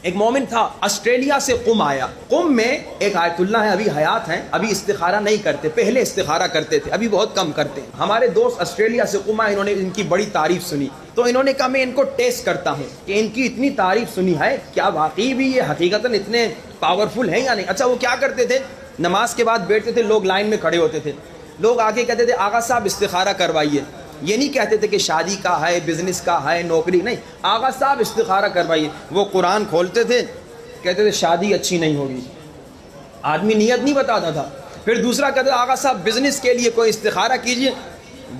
ایک مومن تھا آسٹریلیا سے قم آیا. قم میں ایک آیت اللہ ہے, ابھی حیات ہیں, ابھی استخارہ نہیں کرتے, پہلے استخارہ کرتے تھے, ابھی بہت کم کرتے ہیں. ہمارے دوست آسٹریلیا سے قم آئے, انہوں نے ان کی بڑی تعریف سنی, تو انہوں نے کہا میں ان کو ٹیسٹ کرتا ہوں کہ ان کی اتنی تعریف سنی ہے, کیا واقعی بھی یہ حقیقتاً اتنے پاورفل ہیں یا نہیں. اچھا وہ کیا کرتے تھے, نماز کے بعد بیٹھتے تھے, لوگ لائن میں کھڑے ہوتے تھے, لوگ آگے کہتے تھے آغا صاحب استخارہ کروائیے. یہ نہیں کہتے تھے کہ شادی کا ہے, بزنس کا ہے, نوکری, نہیں, آغا صاحب استخارہ کروائیے. وہ قرآن کھولتے تھے, کہتے تھے شادی اچھی نہیں ہوگی. آدمی نیت نہیں بتاتا تھا. پھر دوسرا کہتے تھے آغا صاحب بزنس کے لیے کوئی استخارہ کیجئے.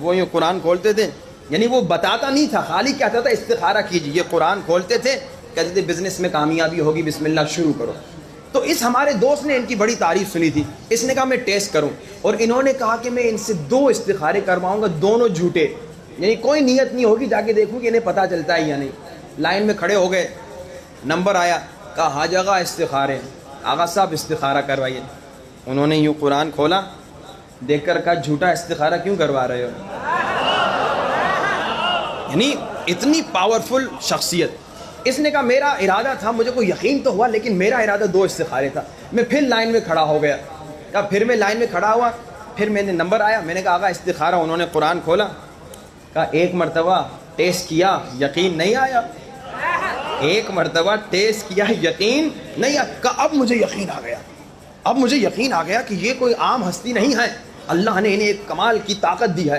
وہ یہ قرآن کھولتے تھے, یعنی وہ بتاتا نہیں تھا, خالی کہتا تھا استخارہ کیجئے. یہ قرآن کھولتے تھے, کہتے تھے بزنس میں کامیابی ہوگی, بسم اللہ شروع کرو. تو اس ہمارے دوست نے ان کی بڑی تعریف سنی تھی, اس نے کہا میں ٹیسٹ کروں, اور انہوں نے کہا کہ میں ان سے 2 استخارے کرواؤں گا, دونوں جھوٹے, یعنی کوئی نیت نہیں ہوگی, جا کے دیکھوں کہ انہیں پتہ چلتا ہے یا نہیں. لائن میں کھڑے ہو گئے, نمبر آیا, کہا حاج آغا استخارے, آغا صاحب استخارہ کروائیے. انہوں نے یوں قرآن کھولا, دیکھ کر کہا جھوٹا استخارہ کیوں کروا رہے ہو. یعنی اتنی پاورفل شخصیت. اس نے کہا میرا ارادہ تھا, مجھے کوئی یقین تو ہوا, لیکن میرا ارادہ 2 استخارے تھا. میں پھر لائن میں کھڑا ہو گیا. کہا پھر میں لائن میں کھڑا ہوا, پھر میں نے نمبر آیا, میں نے کہا آغا استخارہ. انہوں نے قرآن کھولا, کہا 1 مرتبہ ٹیسٹ کیا, یقین نہیں آیا. 1 مرتبہ ٹیسٹ کیا, یقین نہیں آیا. کہا اب مجھے یقین آ گیا, اب مجھے یقین آ گیا کہ یہ کوئی عام ہستی نہیں ہے, اللہ نے انہیں ایک کمال کی طاقت دی ہے.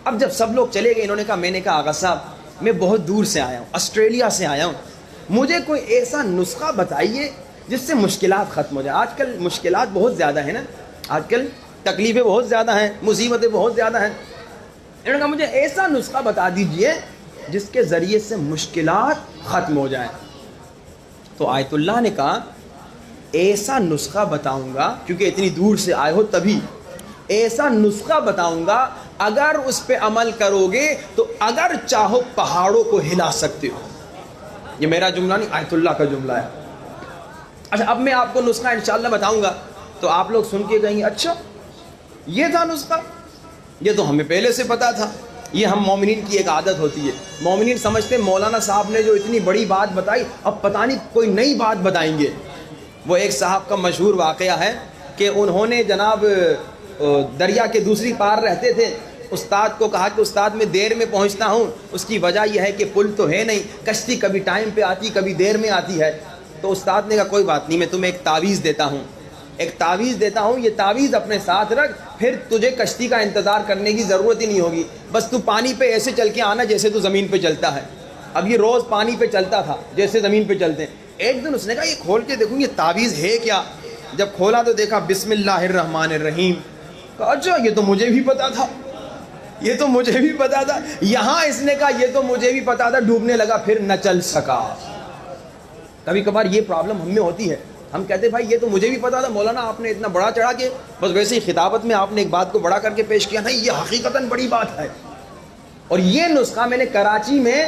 اب جب سب لوگ چلے گئے, انہوں نے کہا, میں نے کہا آغا صاحب میں بہت دور سے آیا ہوں, آسٹریلیا سے آیا ہوں, مجھے کوئی ایسا نسخہ بتائیے جس سے مشکلات ختم ہو جائے. آج کل مشکلات بہت زیادہ ہیں نا, آج کل تکلیفیں بہت زیادہ ہیں, مصیبتیں بہت زیادہ ہیں. انہوں نے کہا مجھے ایسا نسخہ بتا دیجئے جس کے ذریعے سے مشکلات ختم ہو جائیں. تو آیت اللہ نے کہا ایسا نسخہ بتاؤں گا, کیونکہ اتنی دور سے آئے ہو تبھی, ایسا نسخہ بتاؤں گا اگر اس پہ عمل کرو گے تو اگر چاہو پہاڑوں کو ہلا سکتے ہو. یہ میرا جملہ نہیں, آیت اللہ کا جملہ ہے. اچھا اب میں آپ کو نسخہ انشاءاللہ بتاؤں گا, تو آپ لوگ سن کے کہیں گے اچھا یہ تھا نسخہ, یہ تو ہمیں پہلے سے پتا تھا. یہ ہم مومنین کی ایک عادت ہوتی ہے, مومنین سمجھتے ہیں مولانا صاحب نے جو اتنی بڑی بات بتائی, اب پتہ نہیں کوئی نئی بات بتائیں گے. وہ ایک صاحب کا مشہور واقعہ ہے کہ انہوں نے جناب دریا کے دوسری پار رہتے تھے, استاد کو کہا کہ استاد میں دیر میں پہنچتا ہوں, اس کی وجہ یہ ہے کہ پل تو ہے نہیں, کشتی کبھی ٹائم پہ آتی کبھی دیر میں آتی ہے. تو استاد نے کہا کوئی بات نہیں, میں تمہیں ایک تعویذ دیتا ہوں, یہ تعویذ اپنے ساتھ رکھ, پھر تجھے کشتی کا انتظار کرنے کی ضرورت ہی نہیں ہوگی, بس تو پانی پہ ایسے چل کے آنا جیسے تو زمین پہ چلتا ہے. اب یہ روز پانی پہ چلتا تھا جیسے زمین پہ چلتے ہیں. ایک دن اس نے کہا یہ کھول کے دیکھوں یہ تعویذ ہے کیا. جب کھولا تو دیکھا بسم اللہ الرحمن الرحیم. کہا اچھا یہ تو مجھے بھی پتا تھا, یہ تو مجھے بھی پتا تھا. یہاں اس نے کہا یہ تو مجھے بھی پتا تھا, ڈوبنے لگا, پھر نہ چل سکا. کبھی کبھار یہ پرابلم ہم میں ہوتی ہے, ہم کہتے ہیں بھائی یہ تو مجھے بھی پتا تھا, مولانا آپ نے اتنا بڑا چڑھا کے, بس ویسے ہی خطابت میں آپ نے ایک بات کو بڑا کر کے پیش کیا, نہیں یہ حقیقتاً بڑی بات ہے. اور یہ نسخہ میں نے کراچی میں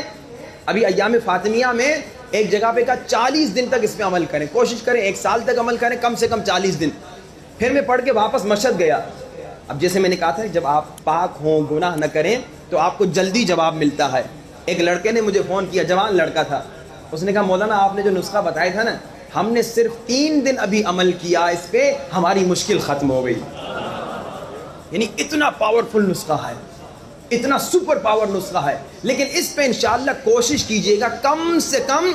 ابھی ایام فاطمیہ میں ایک جگہ پہ کہا 40 دن تک اس پہ عمل کریں, کوشش کریں 1 سال تک عمل کریں, کم سے کم 40 دن. پھر میں پڑھ کے واپس مشہد گیا. اب جیسے میں نے کہا تھا جب آپ پاک ہوں, گناہ نہ کریں, تو آپ کو جلدی جواب ملتا ہے. ایک لڑکے نے مجھے فون کیا, جوان لڑکا تھا, اس نے کہا مولانا آپ نے جو نسخہ بتایا تھا نا, ہم نے صرف 3 دن ابھی عمل کیا اس پہ, ہماری مشکل ختم ہو گئی. یعنی اتنا پاورفل نسخہ ہے, اتنا سپر پاور نسخہ ہے. لیکن اس پہ انشاءاللہ کوشش کیجئے گا کم سے کم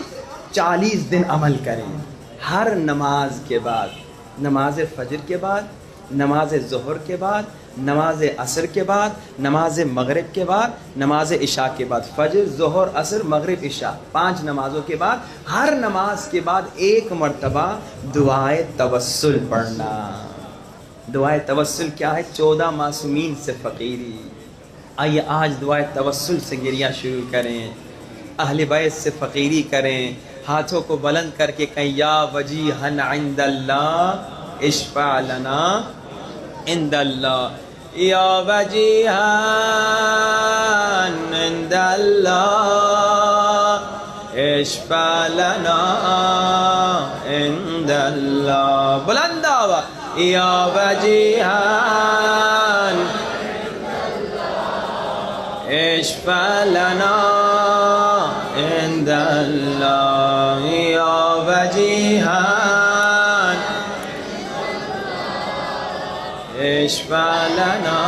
40 دن عمل کریں. ہر نماز کے بعد, نماز فجر کے بعد, نماز ظہر کے بعد, نماز عصر کے بعد, نماز مغرب کے بعد, نماز عشاء کے بعد, فجر ظہر عصر مغرب عشاء 5 نمازوں کے بعد, ہر نماز کے بعد 1 مرتبہ دعائے توسل پڑھنا. دعائے توسل کیا ہے؟ 14 معصومین سے فقیری. آئیے آج دعائے توسل سے گریہ شروع کریں, اہل بیت سے فقیری کریں, ہاتھوں کو بلند کر کے کہیں یا وجیہن عند اللہ اشفع لنا عند اللہ, یا وجیہن عند اللہ اشفع لنا عند اللہ. بلند آواز, یا وجیہن اشفع لنا عند اللہ, یا وجیہان اشفع لنا